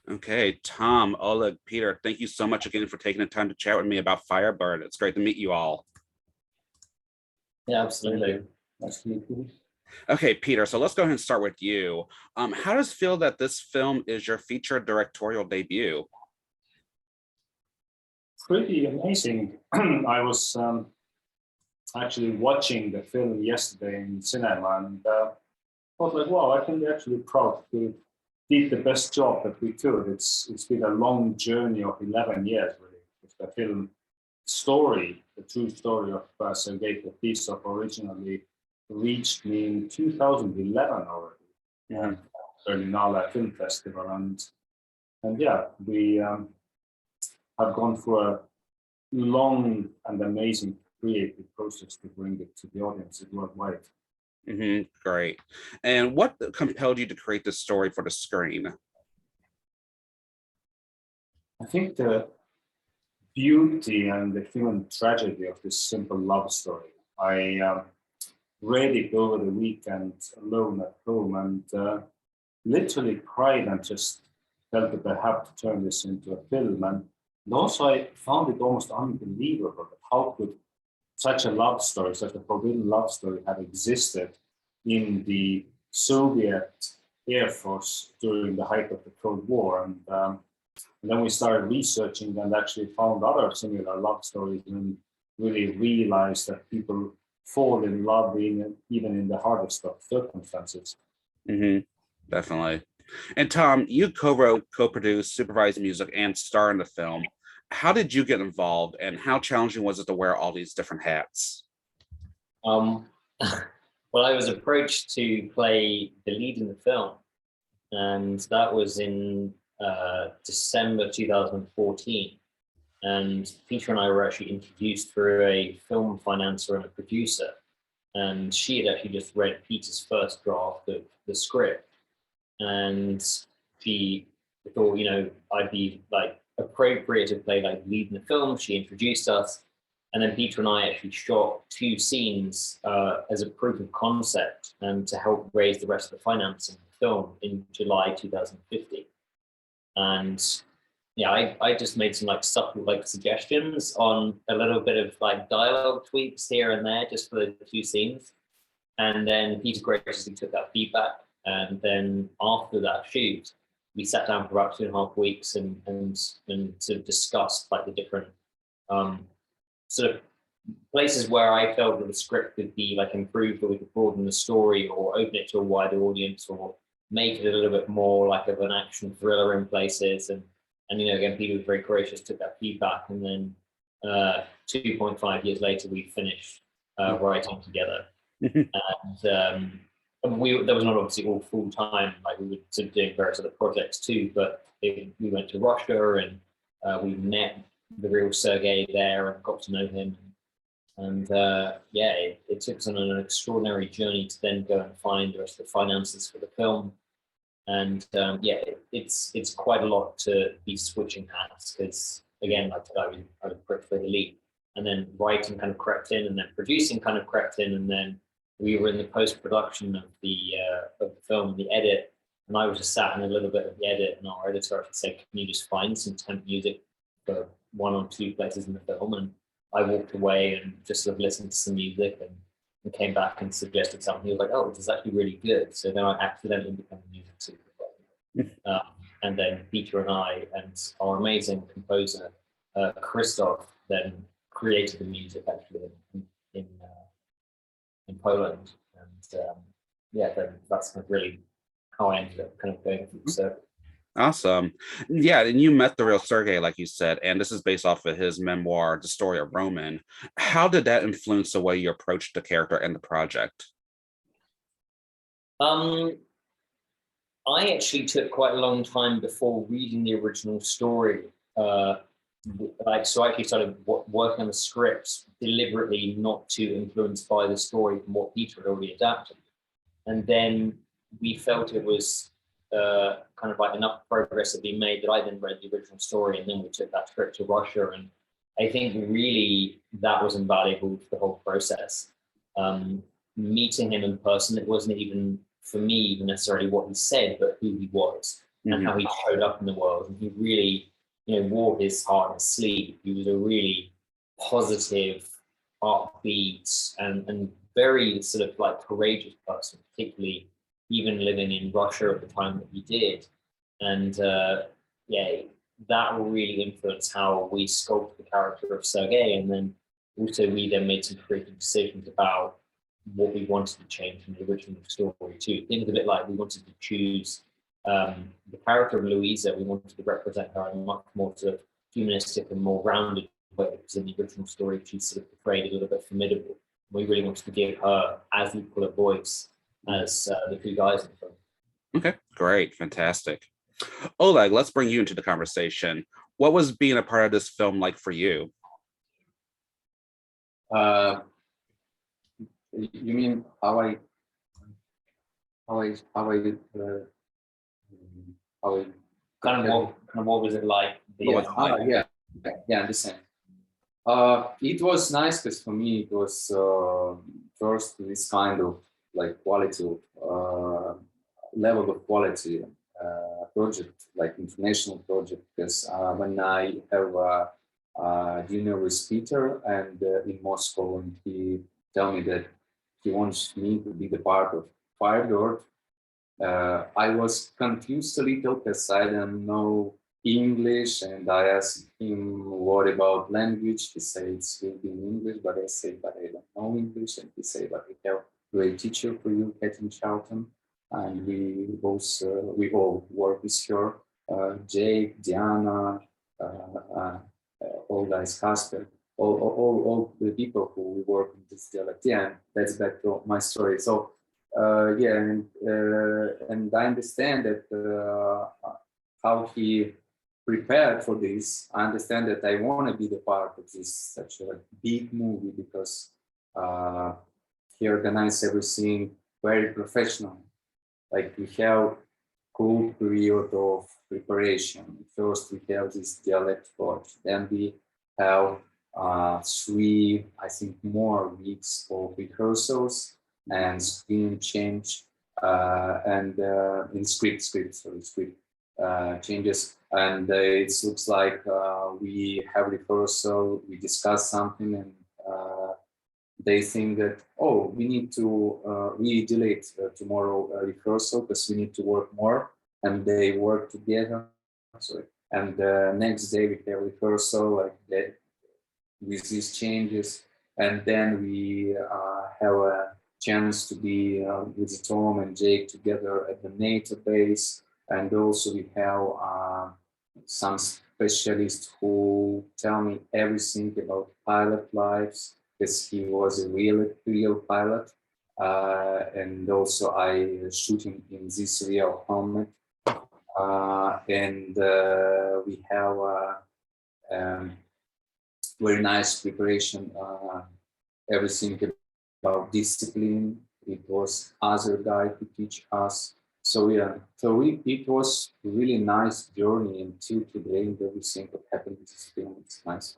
Okay, Tom, Oleg, Peter, thank you so much again for taking the time to chat with me about Firebird. It's great to meet you all. Yeah, absolutely. Nice to meet you. Okay, Peter, so let's go ahead and start with you. How does it feel that this film is your feature directorial debut? Pretty amazing. I was actually watching the film yesterday in cinema and thought like, wow, I can be actually proud to did the best job that we could. It's been a long journey of 11 years really. With the film story, the true story of Sergei Fetisov originally reached me in 2011 already, Mhm. Berlinale Film Festival, and yeah, we have gone through a long and amazing creative process to bring it to the audiences worldwide. Great. And what compelled you to create this story for the screen? I think the beauty and the human tragedy of this simple love story. I read it over the weekend alone at home and literally cried and just felt that I have to turn this into a film. And also, I found it almost unbelievable that how could such a love story, such a forbidden love story, have existed in the Soviet Air Force during the height of the Cold War. And then we started researching and actually found other similar love stories and really realized that people fall in love even in the hardest of circumstances. hmm Definitely. And Tom, you co-wrote, co-produced, supervised music, and star in the film. How did you get involved, and how challenging was it to wear all these different hats? Um, well, I was approached to play the lead in the film, and that was in December 2014. And Peter and I were actually introduced through a film financer and a producer. And she had actually just read Peter's first draft of the script. And she thought, I'd be like appropriate to play like lead in the film. She introduced us. And then Peter and I actually shot two scenes as a proof of concept and to help raise the rest of the financing of the film in July 2015. And yeah, I just made some like subtle like suggestions on a little bit of like dialogue tweaks here and there just for the two scenes. And then Peter graciously took that feedback. And then after that shoot, we sat down for about 2.5 weeks and sort of discussed like the different sort of places where I felt that the script could be like improved, or we could broaden the story or open it to a wider audience or make it a little bit more like of an action thriller in places. And again, Peter was very gracious, took that feedback, and then 2.5 years later, we finished writing together. And that was not obviously all full time. Like we were sort of doing various other projects too, but we went to Russia and we met the real Sergei there and got to know him. And it took us on an extraordinary journey to then go and find the rest of the finances for the film. And it's quite a lot to be switching hats because, again, like I was pricked for the lead, and then writing kind of crept in, and then producing kind of crept in, and then we were in the post-production of the film, the edit, and I was just sat in a little bit of the edit, and our editor actually said, "Can you just find some temp music for one or two places in the film?" And I walked away and just sort of listened to some music and came back and suggested something. He was like, "Oh, this is actually really good." So then I accidentally became a music supervisor. And then Peter and I and our amazing composer, Christoph, then created the music actually in Poland. And then that's kind of really how I ended up kind of going through the circuit. Awesome. Yeah, and you met the real Sergei, like you said, and this is based off of his memoir, The Story of Roman. How did that influence the way you approached the character and the project? I actually took quite a long time before reading the original story. So I actually started working on the scripts deliberately not too influenced by the story from what Peter had already adapted. And then we felt it was kind of like enough progress had been made that I then read the original story, and then we took that trip to Russia. And I think really that was invaluable to the whole process. Meeting him in person, it wasn't even for me even necessarily what he said, but who he was. and how he showed up in the world. And he really, wore his heart on his sleeve. He was a really positive, upbeat, and very sort of like courageous person, particularly even living in Russia at the time that he did. And that really influenced how we sculpted the character of Sergei. And then also we then made some creative decisions about what we wanted to change from the original story too. Things a bit like we wanted to choose the character of Louisa. We wanted to represent her in a much more sort of humanistic and more rounded way, because in the original story she's sort of portrayed a little bit formidable. We really wanted to give her as equal a voice as the two guys in the film. Okay, great, fantastic. Oleg, let's bring you into the conversation. What was being a part of this film like for you? You mean how I kind of what was it like? I understand. It was nice because for me it was first this kind of like quality of level of quality project, like international project, because when I have dinner with Peter and in Moscow, and he tell me that he wants me to be the part of Firebird, I was confused a little because I don't know English, and I asked him what about language. He said it will be in English, but I say, but I don't know English, and he said, but we have a great teacher for you, Katin Charlton, and we all work with her, Jake, Diana, all guys, Casper, all the people who work in this dialect. Yeah, that's back to my story. So and I understand that how he prepared for this. I understand that I want to be the part of this such a big movie, because he organized everything very professional. Like we have cool period of preparation. First we have this dialect course, then we have 3, I think, more weeks of rehearsals and screen change and in script changes. And it looks like we have rehearsal, we discuss something, and they think that, oh, we need to we delete tomorrow rehearsal because we need to work more, and they work together. And next day we have rehearsal like that with these changes, and then we have a chance to be with Tom and Jake together at the NATO base, and also we have some specialists who tell me everything about pilot lives, because he was a real pilot, and also I shooting in this real helmet, and we have very nice preparation, everything about discipline. It was other guy to teach us. So it was really nice journey until today, and everything that happened in this film. It's nice.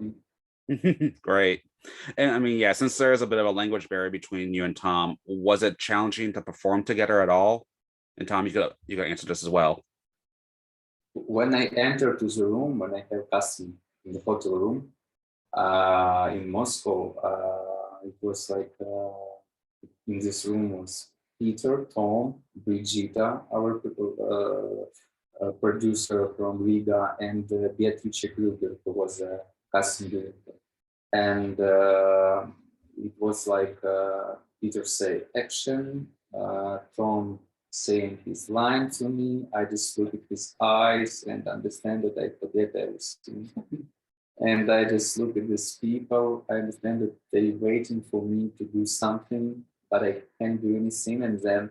Great. And I mean, yeah, since there is a bit of a language barrier between you and Tom, was it challenging to perform together at all? And Tom, you could answer this as well. When I entered to the room, when I have casting in the hotel room in Moscow, it was like in this room was Peter, Tom, Brigita, our producer from Riga, and Beatrice Kruger, who was a casting director. And it was like Peter say action, Tom saying his line to me. I just look at his eyes and understand that I forget everything. And I just look at these people. I understand that they're waiting for me to do something, but I can't do anything. And then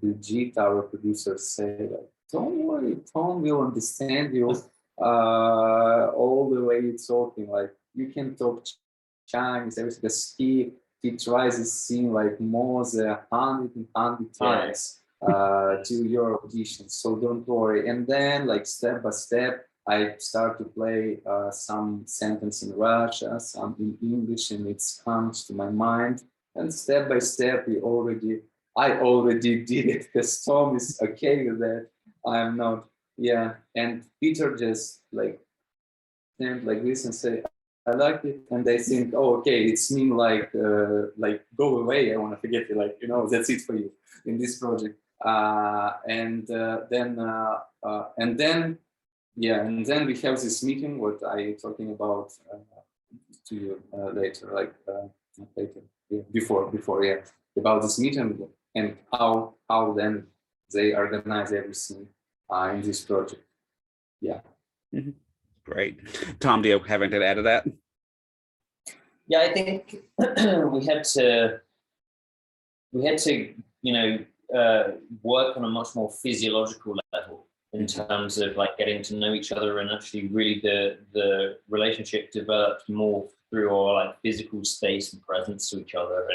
Brigitte, our producer, said, "Don't worry, Tom will understand you all the way you're talking. Like you can talk Chinese, everything." Because he tries this scene like more than 100 times to your audition. So don't worry. And then, like step by step, I start to play some sentence in Russian, some in English, and it comes to my mind. And step by step, I already did it because Tom is okay with that. I'm not. Yeah, and Peter just like stand like this and say, "I like it," and they think, "Oh, okay, it's mean like go away. I want to forget you. Like that's it for you in this project." And then yeah, and then we have this meeting. What I talking about to you later, like later, yeah, before, yeah, about this meeting and how then they organize everything in this project. Yeah. Mhm. Great. Tom, do you have anything to add to that? Yeah, I think we had to work on a much more physiological level in terms of like getting to know each other, and actually really the relationship developed more through our like physical space and presence to each other.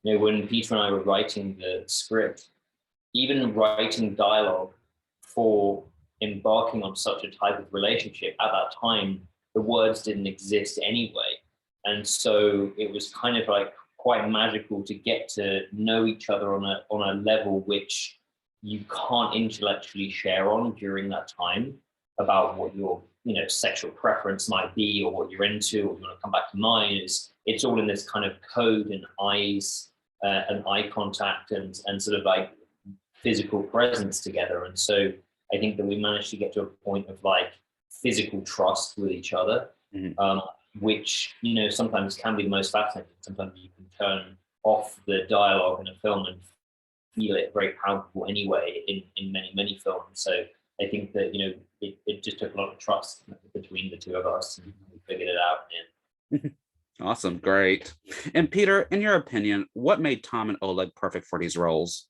And when Peter and I were writing the script, even writing dialogue for embarking on such a type of relationship at that time, the words didn't exist anyway. And so it was kind of like quite magical to get to know each other on a level which you can't intellectually share on during that time, about what your sexual preference might be, or what you're into, or you want to come back to mine. It's all in this kind of code and eyes and eye contact and sort of like physical presence together. And so I think that we managed to get to a point of like physical trust with each other, which sometimes can be the most fascinating. Sometimes you can turn off the dialogue in a film and feel it very powerful anyway in many films. So I think that it just took a lot of trust between the two of us, and we figured it out in the end. Awesome, great. And Peter, in your opinion, what made Tom and Oleg perfect for these roles?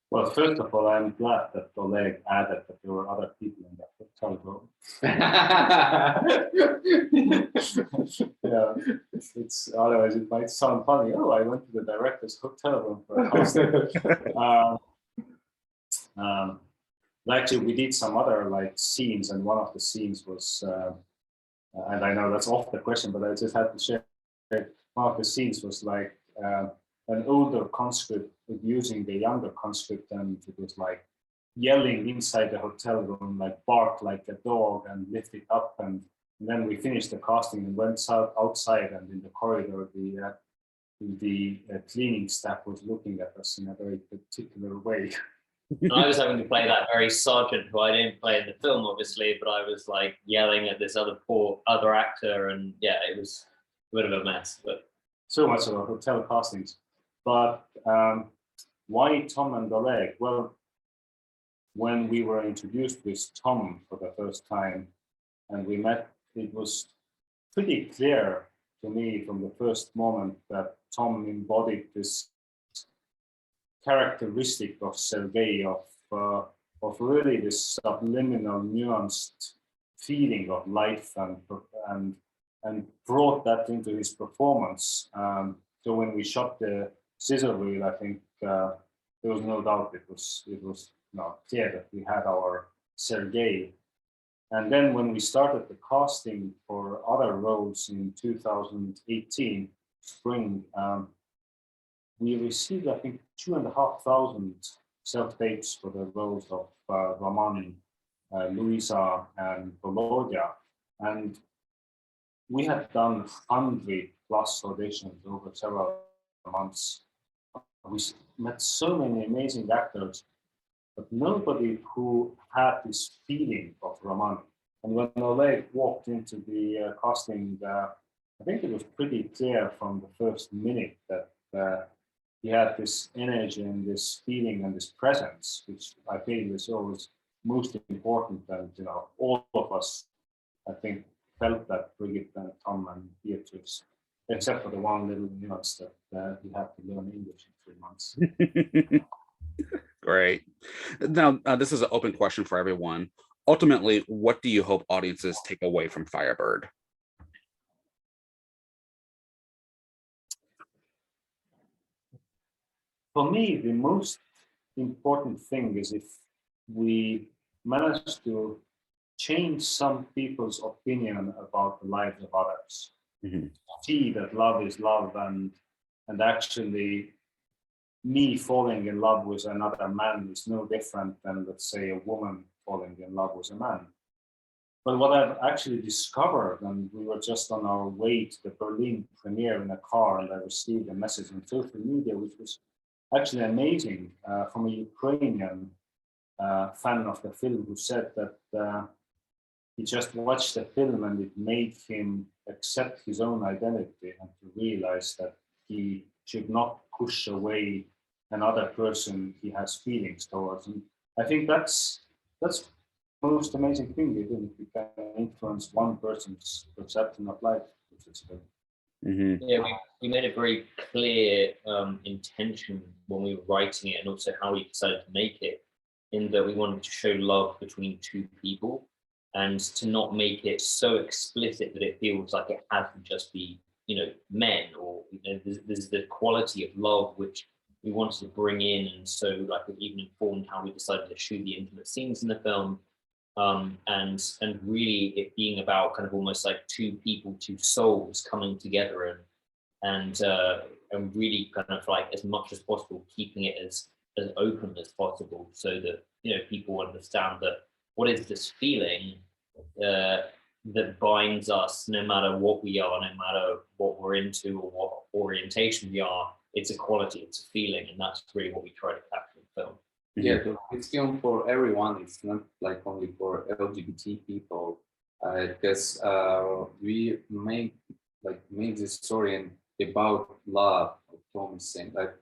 Well, first of all, I'm glad that Oleg added that there were other people in that hotel room. Yeah, it's otherwise it might sound funny. Oh, I went to the director's hotel room for a casting. Actually, we did some other like scenes, and one of the scenes was, and I know that's off the question, but I just had to share. One of the scenes was like an older conscript abusing the younger conscript, and it was like yelling inside the hotel room, like bark like a dog and lift it up. And then we finished the casting and went outside, and in the corridor, the cleaning staff was looking at us in a very particular way. And I was having to play that very sergeant who I didn't play in the film, obviously, but I was like yelling at this other actor, and yeah, it was a bit of a mess. But so much about hotel castings. But why Tom and Oleg? Well, when we were introduced with Tom for the first time and we met, it was pretty clear to me from the first moment that Tom embodied this characteristic of Sergei, of really this subliminal, nuanced feeling of life, and brought that into his performance. So when we shot the scissor reel, I think there was no doubt it was clear that we had our Sergei. And then when we started the casting for other roles in 2018 spring, we received, I think, 2,500 self-tapes for the roles of Roman, Luisa, and Volodya. And we had done 100+ auditions over several months. We met so many amazing actors, but nobody who had this feeling of Roman. And when Oleg walked into the casting, I think it was pretty clear from the first minute that he had this energy and this feeling and this presence, which I feel is always most important. And all of us, I think, felt that, Brigitte and Tom and Beatrice, except for the one little nuance that we had to learn English in 3 months. Great. Now, this is an open question for everyone. Ultimately, what do you hope audiences take away from Firebird? For me, the most important thing is if we manage to change some people's opinion about the lives of others. Mm-hmm. See that love is love, and actually me falling in love with another man is no different than, let's say, a woman falling in love with a man. But what I've actually discovered, and we were just on our way to the Berlin premiere in a car, and I received a message on social media, which was actually amazing, from a Ukrainian fan of the film, who said that he just watched the film and it made him accept his own identity and to realize that he should not push away another person he has feelings towards. And I think that's the most amazing thing, even if you can influence one person's perception of life. Mm-hmm. Yeah, we made a very clear intention when we were writing it, and also how we decided to make it, in that we wanted to show love between two people, and to not make it so explicit that it feels like it has to just be, men, or there's the quality of love which we wanted to bring in, and so like it even informed how we decided to shoot the intimate scenes in the film, and really it being about kind of almost like two people, two souls coming together, and really kind of like as much as possible keeping it as open as possible, so that people understand that what is this feeling that binds us, no matter what we are, no matter what we're into or what orientation we are. It's a quality, it's a feeling, and that's really what we try to capture in film. Yeah, it's film for everyone. It's not like only for LGBT people, because we made this story about love. Tom is saying, like,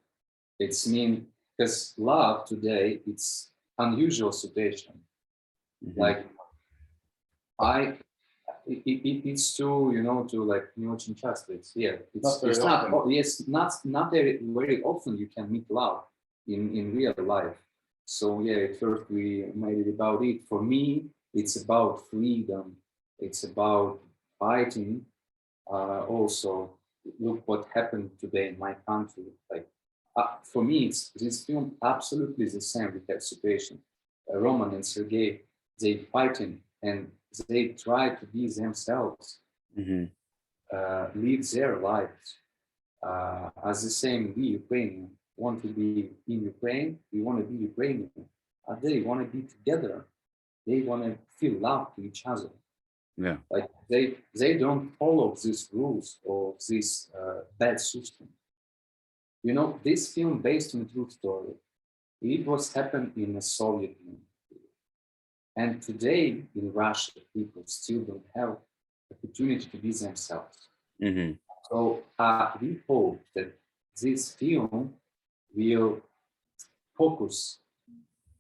it's mean, because love today, it's unusual situation. Mm-hmm. Like it's to like не очень часто. It's not very often you can meet love in real life. So yeah, at first we made it about it. For me, it's about freedom. It's about fighting. Also, look what happened today in my country. Like for me, it's this film absolutely the same with that situation. Roman and Sergei, they fighting and they try to be themselves, Mm-hmm. Live their lives. As the same, we Ukrainian want to be in Ukraine, we want to be Ukrainian. They want to be together. They want to feel love to each other. Yeah. Like they don't follow these rules of this bad system. This film based on true story. It was happened in the Soviet Union. And today in Russia, people still don't have opportunity to be themselves. Mm-hmm. So we hope that this film will focus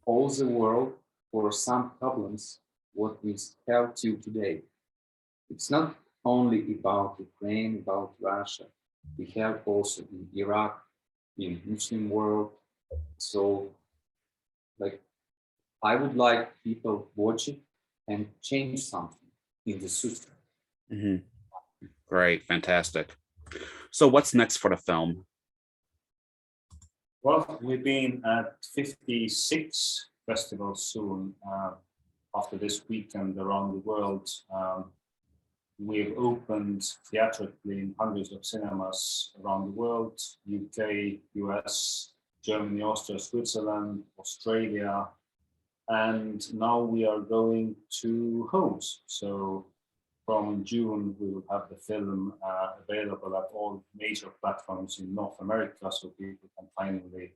all the world for some problems what we have till today. It's not only about Ukraine, about Russia. We have also in Iraq, in Muslim world. So, like, I would like people watch it and change something in the system. Mm-hmm. Great, fantastic. So what's next for the film? Well, we've been at 56 festivals soon after this weekend around the world. We've opened theatrically in hundreds of cinemas around the world: UK, US, Germany, Austria, Switzerland, Australia, and now we are going to homes. So from June, we will have the film available at all major platforms in North America, so people can finally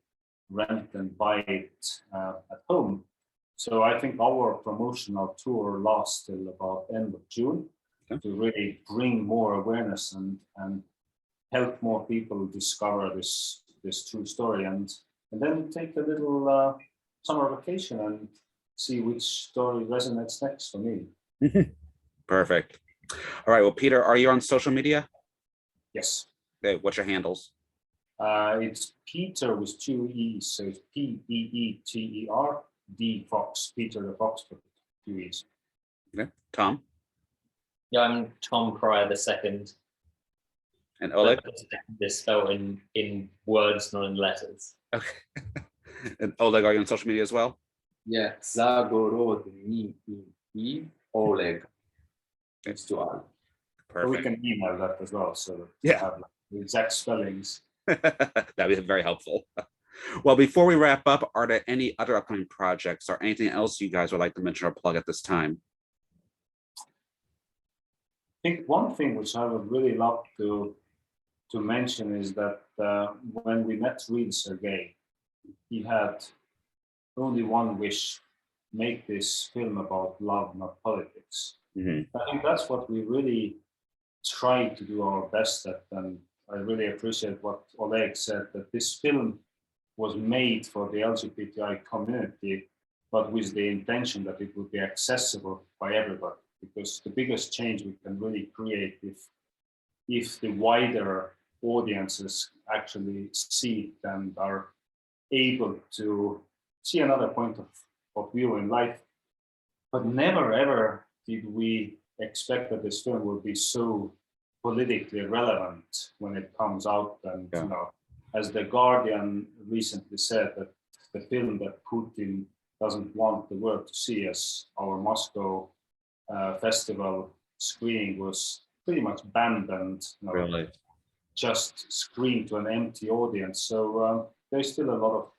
rent and buy it at home. So I think our promotional tour lasts till about end of June, to really bring more awareness and help more people discover this true story, and then take a little summer vacation and see which story resonates next for me. Perfect. All right. Well, Peter, are you on social media? Yes. Okay. What's your handles? It's Peter with two E's, so it's Peeter, D Fox, Peter the Fox, with two E's. Okay. Tom? Yeah, I'm Tom Prior the second. And Oleg? This spelled in words, not in letters. Okay. And Oleg, are you on social media as well? Yeah, Zagorodnii, Oleg. It's to all. But we Perfect. can email that as well, so that Yeah. we have like the exact spellings. That'd be very helpful. Well, before we wrap up, are there any other upcoming projects or anything else you guys would like to mention or plug at this time? I think one thing which I would really love to mention is that when we met with Sergei, he had only one wish: make this film about love, not politics. Mm-hmm. I think that's what we really try to do our best at, and I really appreciate what Oleg said, that this film was made for the LGBTI community, but with the intention that it would be accessible by everybody. Because the biggest change we can really create if the wider audiences actually see it and are able to see another point of view in life. But never ever did we expect that this film would be so politically relevant when it comes out. And you know, as The Guardian recently said, that the film that Putin doesn't want the world to see, as our Moscow festival screening was pretty much banned and Really? just screened to an empty audience. So there's still a lot of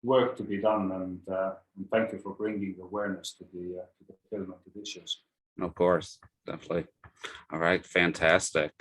work to be done, and thank you for bringing awareness to the film and to the issues. Of course, definitely. All right, fantastic.